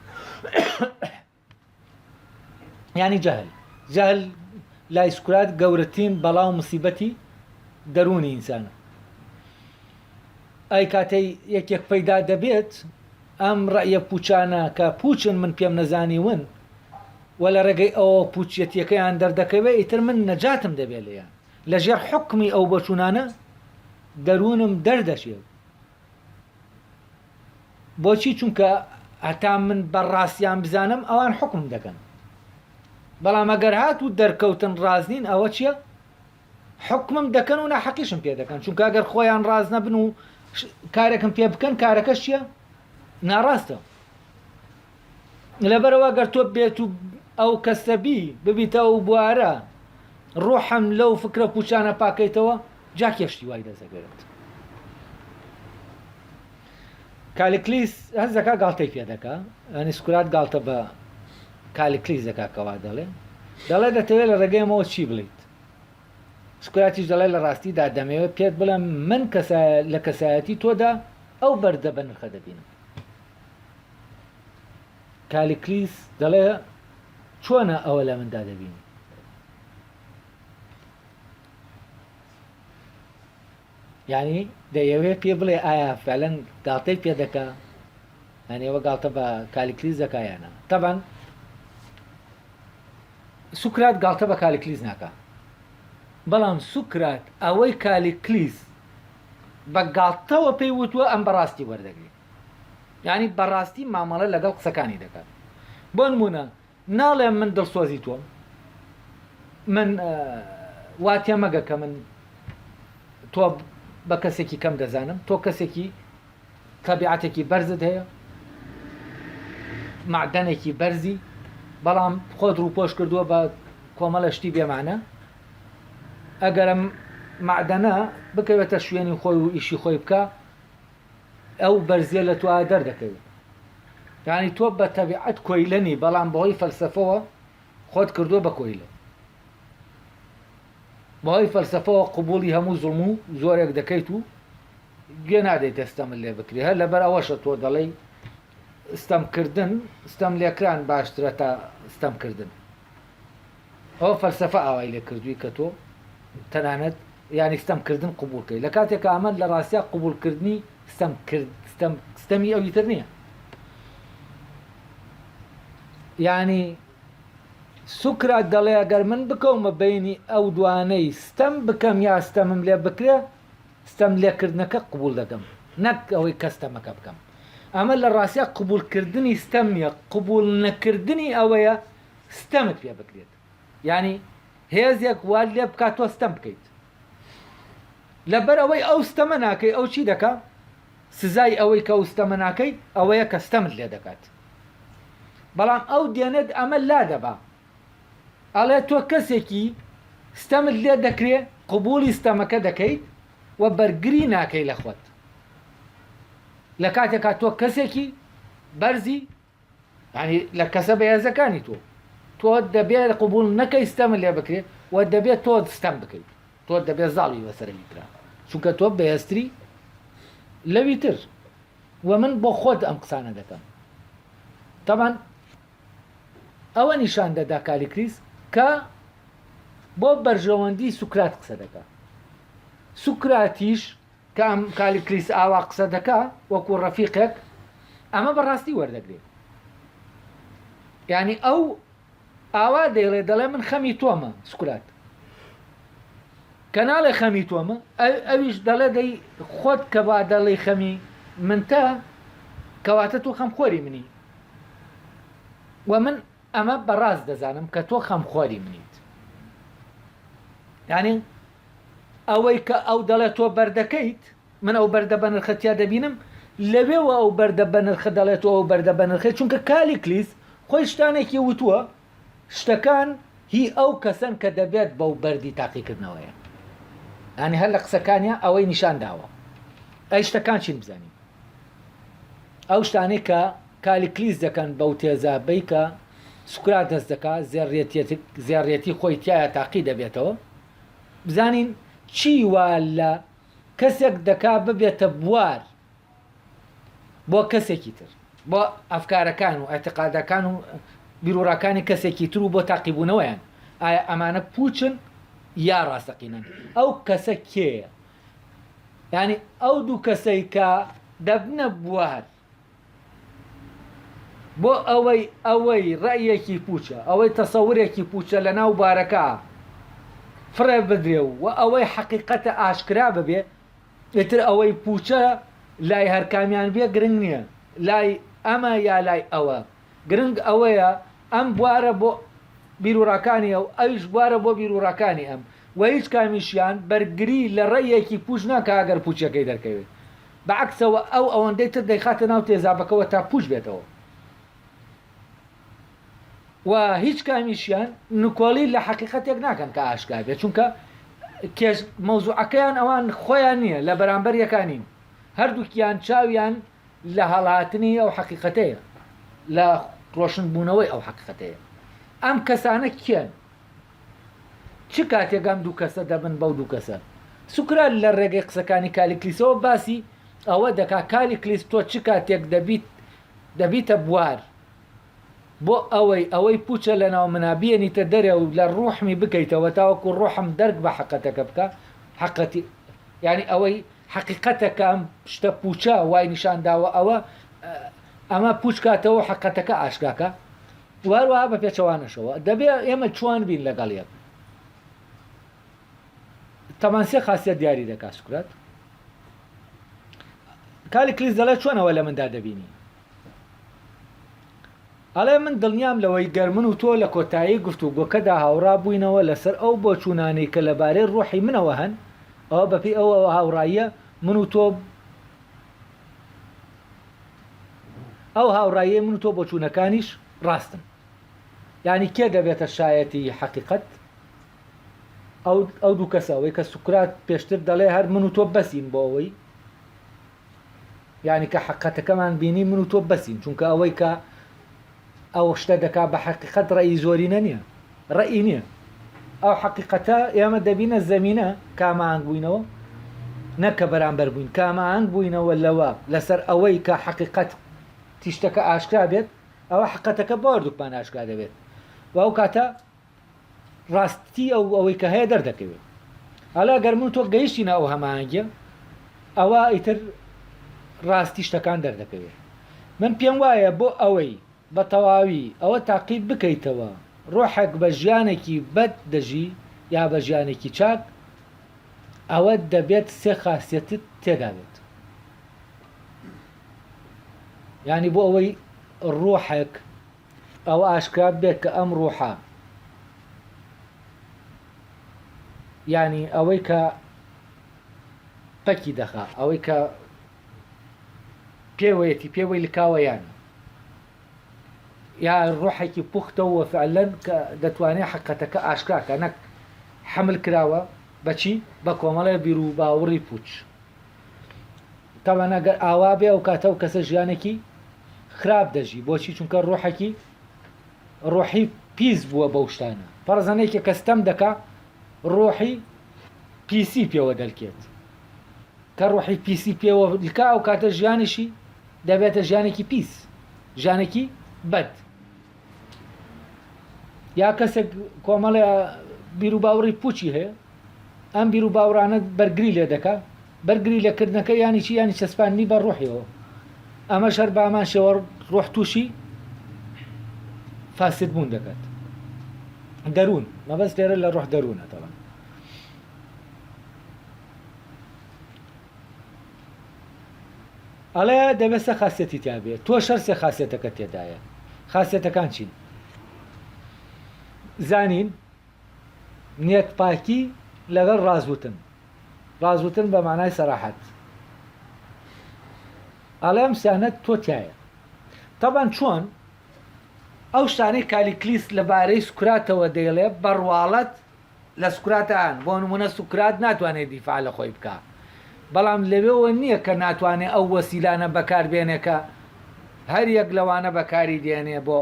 Speaker 1: یعنی جەهل لای سوکرات گەورەترین بەڵاو موسیبەتی دەرونی ئینسانە. ئەی کاتەی یەکێک پەیدا دەبێت ئەم ڕەیە پوچانە کە پوچن من پێم نەزانیون و لە ڕێگەی ئەوە پوچەتیەکەیان دەردەکەوێت ئیتر من نەجاتم دەبێت لێیان لەژێر حکمی ئەو بەچوونانە دەروونم دەردەشێت. بۆچی؟ چونکە هەتا من بەڕاستیان بزانم ئەوان حکم دەکەن. بەڵام ئەگەر هات و دەرکەوتن ڕازنین ئەوە چییە؟ حکمم دەکەن و ناحەقیشم پێ دەکەن چونکە ئەگەر خۆیان ڕاز نەبن و کارێکم پێ بکەن کارەکەش چییە؟ ناڕاستە. لەبەرەوە گەر تۆ بێت و ئەو کەسەبی ببیتە و بوارە ڕۆحم لەو فکرە پوچانە پاکەیتەوە جا کێشتی وای دەزەگەرێت. کالیکلیس هەز دەکا گاڵتەی پێ دەکا ئەنی سکرات گاڵتە بە کالیکلیس دەکاکەوا دەڵێ دەتەوێت لە ڕێگەیەمەوە چی بڵیت؟ سکراتیش دەڵێ لە ڕاستیدا دەمەوێت پێت بڵێم من لە کەسایەتی تۆدا ئەو بەردە بە نرخە دەبینم. کالیکلیس دەڵێ چۆنە ئەوە لە مندا دەبینی؟ یعنی دەیەوێت پێ بڵێ ئایا فعلەن گاڵتەی پێ دەکا ئەنێوە گاڵتە بە کالیکلیس دەکایانە. تەبەن سوکرات گاڵتە بە کالیکلیس ناکە بەڵام سوکرات ئەوەی کالیکلیس بە گاڵتەوە پێی وتووە ئەم بەڕاستی وەردەگری. یعنی بەڕاستی مامەڵە لەگەڵ قسەکانی دەکات. بۆ نمونە ناڵێم من دڵسۆزی تۆم من واتێ مەگە کە من تۆ بە کەسێکی کەم دەزانم تۆ کەسێکی تەبیعەتێکی بەرزت هەیە معدەنێکی بەرزی بەڵام خۆت ڕووپۆش کردووە بە کۆمەڵە شتی بێمانە ئەگەرم معدەنە بکەوێتە شوێنی خۆی و ئیشی خۆی بکە ئەو بەرزیە لە توە دەردەکەوێت. یعنی تۆ بە تەبیعەت کۆیلەنی بەڵام بەهۆی فەلسەفەوە خۆت کردووە بە کۆیلە. بەهۆی فەلسەفەوە قبوڵی هەموو زوڵم و زۆرێک دەکەیت و گوێ نادەیت ستەم لێ بکری هەر لەبەر ئەوەشە تۆ دەڵێ ستەمکردن ستەم لێکران باشترە تا ستەمکردن ئەوە فەلسەفە ئاوای لێ کردووی کە تۆ تەنانەت یانی ستەمکردن قبولکەی لە کاتێک ئەمە لە ڕاستیا قبولکردنی ستەمی ئەوی تر نییە یعنی سوکرات دەڵێ ئەگەر من بکەومە بینی ئەو دوانەی ستەم بکەم یا ستەمم لێ بکرێ ستەم لێکردنەکە قبول دەکەم نەک ئەوەی کەستەمەکە بکەم ئەمە لە ڕاستیا قبولکردنی ستەم نیە قبول نەکردنی ئەوەیە ستەمت پێ بکرێت یعنی هێزێک وا لێ بکات تۆ ستەم بکەیت لەبەر ئەوەی ئەو ستەمە ناکەی ئەو چی دەکا سزای ئەوەی کە ئەو ستەمە ناکەی ئەوەیە کە ستەمت لێ دەکات بەڵام ئەو دێنێت ئەمە لا دەبا ئەڵێ تۆ کەسێکی ستەمت لێ دەکرێ قبولی ستەمەکە دەکەیت و بەرگری ناکەی لە خۆت لە کاتێکا تۆ کەسێکی بەرزی ینی لە کەسە بەهێزەکانی تۆ دەبێت قبول نەکەی ستەمت لێ بکرێ و دەبێت تۆ ستەم بکەیت تۆ دەبێت زاڵی بەسەرەوی کرا چونکە تۆ بەهێزتری لەوی تر و من بۆ خۆت ئەم قسانە دەکەم تەمان ئەوە نیشان دەدا کالیکلیس کە بۆ بەرژەوەندی سوکرات قسە دەکات سوکراتیش کە ئەم کالیکلیس ئاوا قسە دەکا وەکو ڕەفیقێک ئەمە بەڕاستی وەردەگرێت یعنی ئەو ئاوا دەڵێ من خەمی تۆمە سوکرات کە ناڵێ خەمی تۆمە ئەویش دەڵێ دەی خۆت کە با دەڵێ خەمی من تا کەواتە تۆ خەمخۆری منی و من ئەمە بەڕاست دەزانم کە تۆ خەمخۆری منیت یعنی ئەوەی کە ئەو دەڵێت تۆ بەردەکەیت من ئەو بەردە بە نرخەتیا دەبینم لەوێەوە ئەو بەردە بە نرخە دەڵێت ئەو بەردە بە نرخێت چونکە کالیکلیس خۆی شتانێکی وتووە شتەکان هی ئەو کەسن کە دەبێت بەو بەردی تاقیکردنەوەیە ئەنی هەر لە قسەکانیە ئەوەی نیشان داوە ئەی شتەکان چین بزانین ئەو شتانەی کە کالیکلیس دەکەن بەو تێزابەی کە سوکرات دەست دەکات زێڕێتی خۆی تایە تاقی دەبێتەوە بزانین چی وا لە کەسێک دەکا ببێتە بوار بۆ کەسێکی تر بۆ ئەفکارەکان و ئەتقادەکان و بیرۆڕەکانی کەسێکی تر و بۆ تاقیبوونەوەیان ئایا ئەمانە پوچن یا ڕاستەقینن ئەو کەسە کێیە یعنی ئەو دوو کەسەی کە دەبنە بوار بۆ ئەوەی ڕەیەکی پوچە ئەوەی تەسەورێکی پوچە لە ناو بارەکە فرێ بدرێ و ئەوەی حەقیقەتە ئاشکرا ببێ ئتر ئەوەی پوچە لای هەرکامیان بێ گرنگ نییە لای ئەمە یا لای ئەوە گرنگ ئەوەیە ئەم بوارە بۆ بیرۆڕەکانی ئەو ئەویش بوارە بۆ بیرۆڕەکانی ئەم و هیچ کامیشیان بەرگری لە ڕێیەکی پوچ ناکە ئەگەر پوچەکەی دەرکەوێت بەعکسەوە ئەو ئەوەندەی تر دەیخاتە ناو تێزابەکەەوە تا پوچ بێتەوە و هیچ کامیشیان نکۆڵی لە حەقیقەتێک ناکەن کە ئاشکا بێت چونکە کێش مەوزوعەکەیان ئەوان خۆیان نییە لە بەرامبەر یەکانین هەردووکیان چاویان لە هەڵاتنی ئەو حەقیقەتەیە لە ڕۆشنبوونەوەی ئەو حەقیقەتەیە ئەم کەسانە کێن چ کاتێک ئەم دوو کەسە دەبن بەو دوو کەسە سوکرات لە ڕێگەی قسەکانی کالیکلیسەوە باسی ئەوە دەکا کالیکلیس تۆ چ کاتێک دەبیتە بوار بۆ ئەوەی پوچە لە ناو منابیێنیتە دەرێ و لە ڕوحمی بکەیتەوە تاوەکو ڕۆحم دەرک بە حەقەتەکە بکە حەقەتی یعنی ئەوەی حەقیقەتەکە ئەم شتە پوچە وای نیشان داوە ئەمە پوچ کاتەوە حەقەتەکە ئاشکاکە وهروەها بە پێچەوانەشەوە دەبێت ئێمە چوان بین لەگەڵ یەک تەمان سێ خاصیت دیاری دەکات سوکرات کالیکلیس دەڵێ چۆنەوە لە مندا دەبینی ئەڵێ من دڵنیام لەوەی گەرمن و تۆ لە کۆتایی گفتوگۆکەدا هاوڕا بووینەوە لەسەر ئەو بۆ چوونانەی کە لەبارەی ڕۆحی منەوە هەن ئەوە بەپی ئەوە هاوڕاییە من و تۆ ئەو هاوڕاییە من و تۆ بۆ چوونەکانیش ڕاستن یعنی کێ دەبێتە شایەتی حەقیقەت ئەو دوو کەسەوەی کە سوکرات پێشتر دەڵێ هەر من و تۆ بەسین بۆ ئەوەی یعنی کە حەقەتەکەمان بینی من و تۆ بەسین چونکە ئەوەی کە ئەو شتە دەکا بە حەقیقەت ڕێی زۆرینە نییە ڕێی نییە ئەو حقیقەتە ئێمە دەبینە زەمینە کامانگ بووینەوە نەکە بەرامبەر بووین کامانگ بووینەوە لەوە لەسەر ئەوەی کە حقیقەت تیشتەکە ئاشکرا بێت ئەوە حقەتەکە باوەڕدوکمان ئاشکرا دەبێت و ئەو کاتە ڕاستی ئەوەی کە هەیە دەردەکەوێت ئەلا گەرمون تۆ گەیشتینە ئەو هەمانگە ئەوە ئیتر ڕاستی شتەکان دەردەکەوێت من پێم وایە بۆ ئەوەی بە تەواوی ئەوە تاقیب بکەیتەوە ڕۆحێک بە ژیانێکی بەد دەژی یا بە ژیانێکی چاک ئەوە دەبێت سێ خاسیەتت تێدا بێت یعنی بۆ ئەوەی ڕۆحێک ئەو ئاشکرا بێت کە ئەم ڕۆحە یعنی ئەوەی کە پەکی دەخا ئەوەی کە پێوەیەتی پێوەی لکاوەیان یا ڕۆحێکی پوختەوە فعلەن کە دەتوانێت حقەتەکە ئاشکراکە نەک حمل کراوە بەچی بە کۆمەڵێ بیر و باوەڕی پوچ تاوان ئەگەر ئاوا بێ ئەو کاتە و کەسە ژیانێکی خراپ دەژی بۆچی چونکە ڕۆحێکی ڕۆحی پیس بووە بەو شتانە فەرزانەیەکە کەستەم دەکا ڕۆحی پیسی پێوە دەلکێت کە ڕۆحی پیسی پێوە لکا ئەو کاتە ژیانیشی دەبێتە ژیانێکی پیس ژیانێکی بەد یا کەسێک کۆمەڵێ بیر و باوەڕی پوچی هەیە ئەم بیر و باوەڕانە بەرگری لێ دەکا بەرگری لێکردنەکە ینی چی ینی چەسپاندنی بە ڕۆحیەوە ئەمە شەر بامان شێوە ڕۆح تووشی فاسد بوون دەکات دەروون مەبەست لێرە لە ڕۆح دەروونە تەوان ئەڵێ دەبێت سە خاسیەتی تیا بێت تۆ شەر سێ خاسیەتەکە تێدایە خاسیەتەکان چین زانین نیەت پاکی لەگەڵ ڕازوتن بە معنای سەراحەت ئەڵێ ئەم سیانەت تۆ تایە تەبان چۆن ئەو شتانەی کالیکلیس لەبارەی سوکراتەوە دەیڵێ بەڕواڵەت لە سوکراتان بۆ نمونە سوکرات ناتوانێت دیفاع لە خۆی بکە بەڵام لەوێەوە نییە کە ناتوانێت ئەو وەسیلانە بەکاربێنێکە هەر یەک لەوانە بەکاری دێنێ بۆ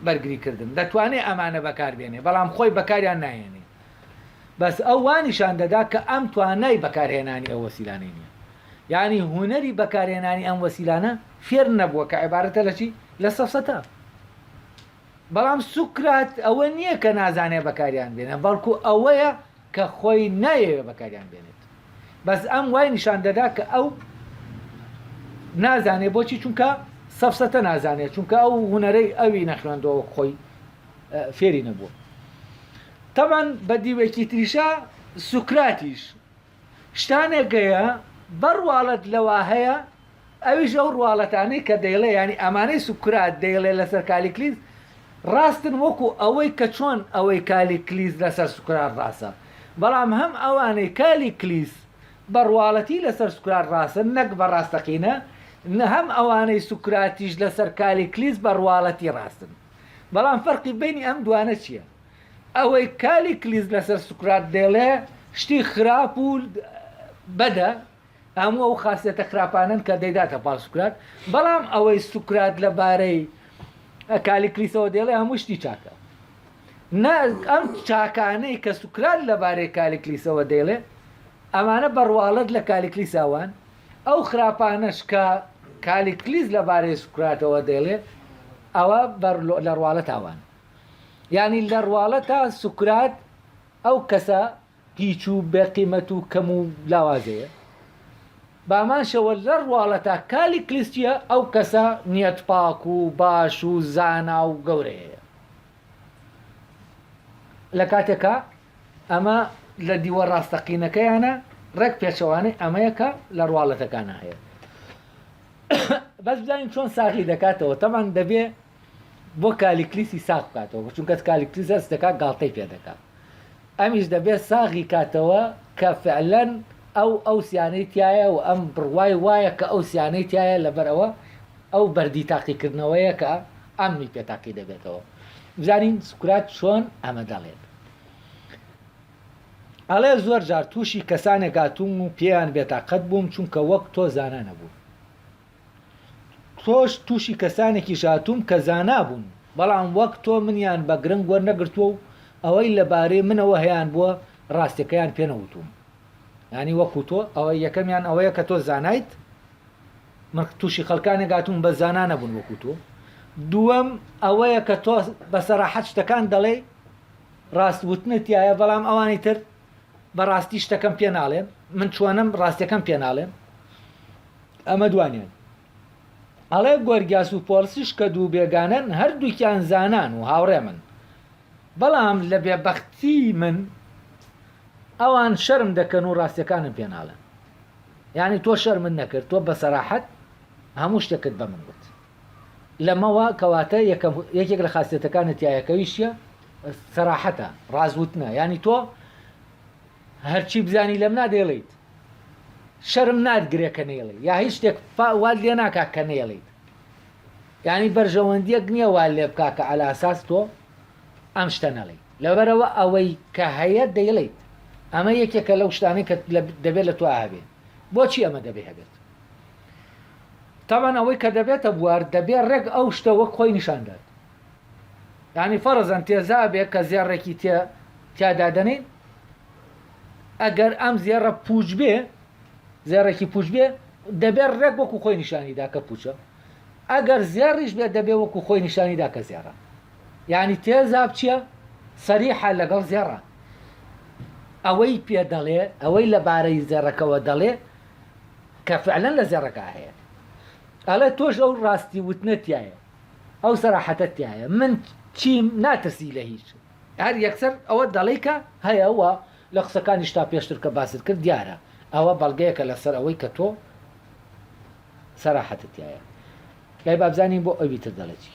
Speaker 1: بەرگریکردن دەتوانێت ئەمانە بەکاربێنێ بەڵام خۆی بەکاریان نایێنێ بەس ئەو وانیشان دەدا کە ئەم توانای بەکارهێنانی ئەو وەسیلانەی نییە یعنی هوەری بەکارهێنانی ئەم وەسیلانە فێر نەبووە کە عیبارەتە لە چی لە سەفسەتە بەڵام سوکرات ئەوە نییە کە نازانێ بەکاریان بێنە بەڵکو ئەوەیە کە خۆی نایەوێ بەکاریان بێنێت بەس ئەم وای نیشان دەدا کە ئەو نازانێ بۆچی چونکە سەفسەتە نازانێت چونکە ئەو هوەرەی ئەوی نەخوێندەوە خۆی فێری نەبووە تەمان بە دیوێکی تریشە سوکراتیش شتانێکگەیە بەڕواڵەت لەوا هەیە ئەویش ئەو ڕواڵەتانەی کە دەیڵێ ینی ئەمانەی سوکرات دەیڵێ لەسەر کالیکلیس ڕاستن وەکو ئەوەی کە چۆن ئەوەی کالیکلیس لەسەر سوکرات ڕاستە بەڵام هەم ئەوانەی کالیکلیس بەڕواڵەتی لەسەر سوکرات ڕاستن نەک بە ڕاستەقینە هەم ئەوانەی سوکراتیش لەسەر کالیکلیس بەڕواڵەتی ڕاستن بەڵام فەرقی بینی ئەم دوانە چییە ئەوەی کالیکلیس لەسەر سوکرات دەیڵێ شتی خراپ و بەدە هەموو ئەو خاصیەتە خراپانن کە دەیداتە پاڵ سوکرات بەڵام ئەوەی سوکرات لەبارەی کالیکلیسەوە دێڵێ هەموو شتی چاکە ئەم چاکانەی کە سوکرات لەبارەی کالیکلیسەوە دێڵێ ئەمانە بەڕواڵەت لە کالیکلیساوان ئەو خراپانەش کە کالیکلیس لەبارەی سوکراتەوە دێڵێ ئەوە لە ڕواڵەت ئاوان یعنی لە ڕواڵەتە سوکرات ئەو کەسە هیچ و بێقیمەت و کەم و لاوازەیە بامانشەوە لە ڕواڵەتە کالیکلیسیە ئەو کەسە نیەت پاک و باش و زانا و گەورەیە لە کاتێکە ئەمە لە دیوە ڕاستەقینەکەیانە ڕێک پێچەوانەی ئەمەیەکە لە ڕواڵەتەکانە هەیە بەس بزانین چۆن ساغی دەکاتەوە تەمان دەبێ بۆ کالیکلیسی ساغ بکاتەوە چونکە کالیکلیس هەست دەکات گاڵتەی پێ دەکات ئەمیش دەبێت ساغی کاتەوە کە فعلەن ئەو سیانەی تایە و ئەم بڕوای وایە کە ئەو سیانەی تایە لەبەرەوە ئەو بەردی تاقیکردنەوەیە کە ئەمنی پێ تاقی دەبێتەوە بزانین سوکرات چۆن ئەمە دەڵێت ئەڵێ زۆر جار تووشی کەسانێک هاتووم و پێیان بێتاقەت بووم چونکە وەک تۆ زانە نەبوو تۆش تووشی کەسانێکی ژاتووم کە زانا بوون بەڵام وەک تۆ منیان بە گرنگ وەرنەگرتووە و ئەوەی لەبارەی منەوە هەیان بووە ڕاستیەکەیان پێنەوتوم ینی وەکو تۆ ئەوە یەکەمیان ئەوەیە کە تۆ زانایت من تووشی خەڵکانی گاتون بە زانا نەبوون وەکو تۆ دووەم ئەوەیە کە تۆ بەسەراحەت شتەکان دەڵێ ڕاستوتنتیایە بەڵام ئەوانی تر بەڕاستی شتەکەم پێ ناڵێن من چۆنم ڕاستیەکەم پێ ناڵێن ئەمە دوانیان ئەڵێ گۆرگیاس و پۆلسیش کە دوو بێگانن هەردووکیان زانان و هاوڕێ من بەڵام لە بێبەختی من ئەوان شەرم دەکەن و ڕاستیەکانم پێ ناڵێن یعنی تۆ شەرمت نەکرد تۆ بەسەراحەت هەموو شتێکت بە من گوت لەمەوە کەواتە یەکێک لە خاستێتەکانت یایەکەویشیە سەراحەتە ڕازوتنە ینی تۆ هەرچی بزانی لەم نادێڵیت شەرم نادگرێکە نێڵی یا هیچ شتێک وال لێ ناکا کە نێڵیت ینی بەرژەوەندیەک نییە وال لێ بکاکە عەلا ئەساس تۆ ئەم شتە نەڵێ لەبەرەوە ئەوەی کە هەیە دەیڵیت ئەمە یەکێکە لەو شتانەی کە دەبێت لە تۆ هەبێت بۆچی ئەمە دەبێ هەبێت تاوان ئەوەی کە دەبێتە بوار دەبێت ڕێک ئەو شتە وەک خۆی نیشاندات ینی فەرزەن تێزا بێت کە زێڕێکی تیادادەنین ئەگەر ئەم زێڕە پوچ بێ زێڕێکی پوچ بێ دەبێت ڕێک وەکو خۆی نیشانیدا کە پوچە ئەگەر زێڕیش بێت دەبێت وەکو خۆی نیشانیدا کە زێڕە ینی تێزا بچیە سەریحە لەگەڵ زێڕە ئەوەی پێ دەڵێ ئەوەی لەبارەی زێڕەکەەوە دەڵێ کە فعلەن لە زێڕەکە هەیە ئەڵێ تۆش ئەو ڕاستی وتنەتیایە ئەو سەراحەتەتیایە من چیم ناترسی لە هیچ هەر یەکسەر ئەوە دەڵێ کە هەیەەوە لە قسەکانی شتا پێشتر کە باست کرد دیارە ئەوە بەڵگەیەکە لەسەر ئەوەی کە تۆ سەراحەتتیایە لای بابزانین بۆ ئەوی تر دەڵێکی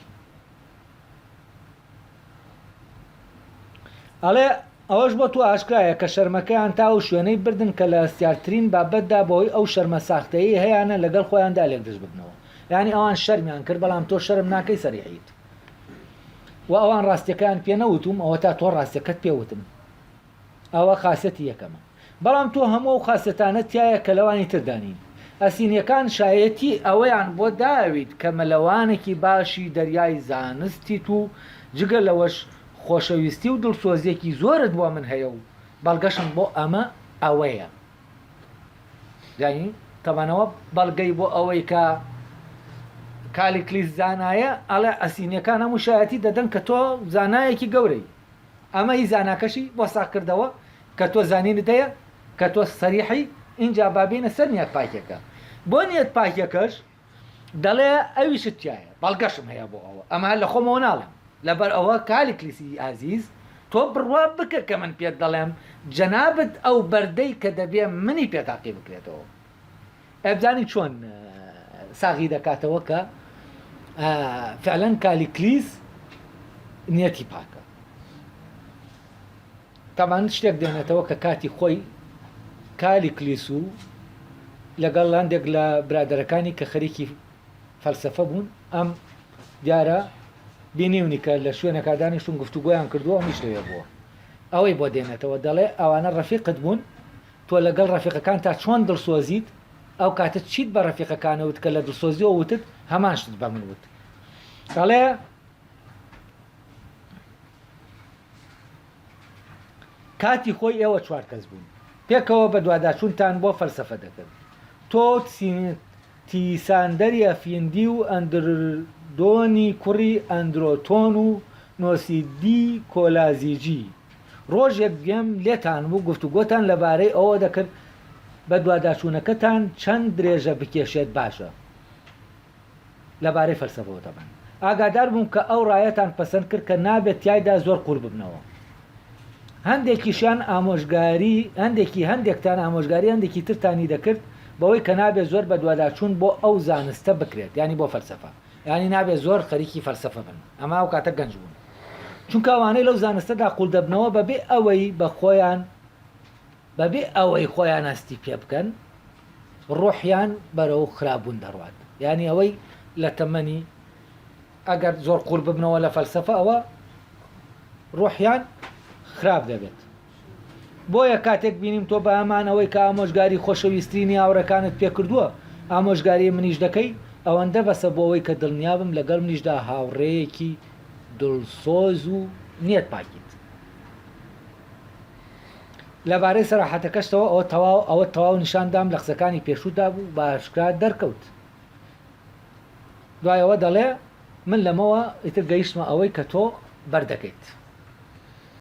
Speaker 1: ئەڵێ ئەوەش بۆ تو ئاشکرایە کە شەرمەکەیان تا و شوێنەی بردن کە لە ئەستیارترین بابەتدا بۆی ئەو شەرمە ساختەیە هەیەە لەگەڵ خۆیاندا لێک دەست ببنەوە یعنی ئەوان شەرمیان کرد بەڵام تۆ شەرم ناکەی سەریحیت و ئەوان ڕاستیەکەیان پێ نەوتوم ئەوە تا تۆ ڕاستیەکەت پێوتم ئەوە خاصەتی یەکەمە بەڵام تۆ هەموو خاصەتانە تایە کە لەوانی تردانین ئەسینیەکان شایەتی ئەوەیان بۆ داویت کە مەلەوانێکی باشی دەریای زانستیت و جگە لەوەش خۆشەویستی و دڵسۆزیێکی زۆرت بۆ من هەیە و بەڵگەشم بۆ ئەمە ئەوەیە دانی تەمانەوە بەڵگەی بۆ ئەوەی کە کالیکلیس زانایە ئەڵێ ئەسینیەکان هەموو شایەتی دەدەن کە تۆ زانایەکی گەورەی ئەمە هی زاناکەشی بۆ ساکردەوە کە تۆ زانینت هەیە کە تۆ سەریحی اینجا بابینە سەر نیەت پاکێکە بۆ نیەت پاکێکەش دەڵێ ئەویشت تایە بەڵگەشم هەیە بۆ ئەوە ئەمە لە خۆمەوە ناڵم لەبەر ئەوە کالیکلیسی ئازیز تۆ بڕوا بکە کە من پێت دەڵێم جەنابەت ئەو بەردەی کە دەبێ منی پێتاقی بکرێتەوە ئەبزانی چۆن ساغی دەکاتەوە کە فعلەن کالیکلیس نیەتی پاکە تاوان شتێک دێنێتەوە کە کاتی خۆی کالیکلیس و لەگەڵ هەندێک لە برادەرەکانی کە خەریکی فەلسەفە بوون ئەم دیارە بینیونی کە لە شوێنەکدانیشتون گفتوگویان کردووە میشتەوێ بووە ئەوەی بۆ دێنێتەوە دەڵێ ئەوانە ڕەفیقت بوون تۆ لەگەڵ ڕەفیقەکان تا چۆن دڵسۆزیت ئەو کاتت چیت بە ڕەفیقەکانەوت کە لە دڵسۆزیەوە وتت هەمان شت بە من وت دەڵێ کاتی خۆی ئێوە چوار کەس بوون پێکەوە بە دوواداچوونتان بۆ فەلسەفە دەکرد تۆ تیساندەری ئەفیندی و ئەندرۆنی کوڕی ئەندرۆتۆن و نۆسیدی کۆلازیجی ڕۆژێک گوێم لێتان بوو گفتوگۆتان لەبارەی ئەوە دەکرد بە دوواداچوونەکەتان چەند درێژە بکێشێت باشە لەبارەی فەلسەفەوە تەبەن ئاگادار بووم کە ئەو ڕایەتان پەسەند کرد کە نابێت تایدا زۆر قوڕ ببنەوە هەندێکیشان ئامۆژگاری هەندێکتان ئامۆژگاری هەندێکی ترتانی دەکرد بەوەی کە نابێت زۆر بە دوواداچوون بۆ ئەو زانستە بکرێت ینی بۆ فەلسەفە ینی نابێت زۆر خەریکی فەلسەفە بن ئەما ئەو کاتە گەنج بوون چونکە ئەوانەی لەو زانستەدا قوڵ دەبنەوە بەبێ ئەوەی خۆیان هەستی پێ بکەن ڕۆحیان بەرەو خراببوون دەڕوات ینی ئەوەی لە تەمەنی ئەگەر زۆر قوڵ ببنەوە لە فەلسەفە ئەوە ڕۆحیان خراپ دەبێت بۆیە کاتێک بینیم تۆ بە ئەمانەوەی کە ئامۆژگاری خۆشەویستترینی هاوڕەکانت پێ کردووە ئامۆژگاری منیش دەکەی ئەوەندە بەسە بۆەوەی کە دڵنیابم لەگەڵ منیشدا هاوڕێیەکی دڵسۆز و نیەت پاکیت لەبارەی سەراحەتەکەشتەوە ئەوە تەواو نیشاندام لە قسەکانی پێشوودا بوو باشکرا دەرکەوت. دوایەوە دەڵێ من لەمەوە ئیتر گەیشتمە ئەوەی کە تۆ بەردەکەیت.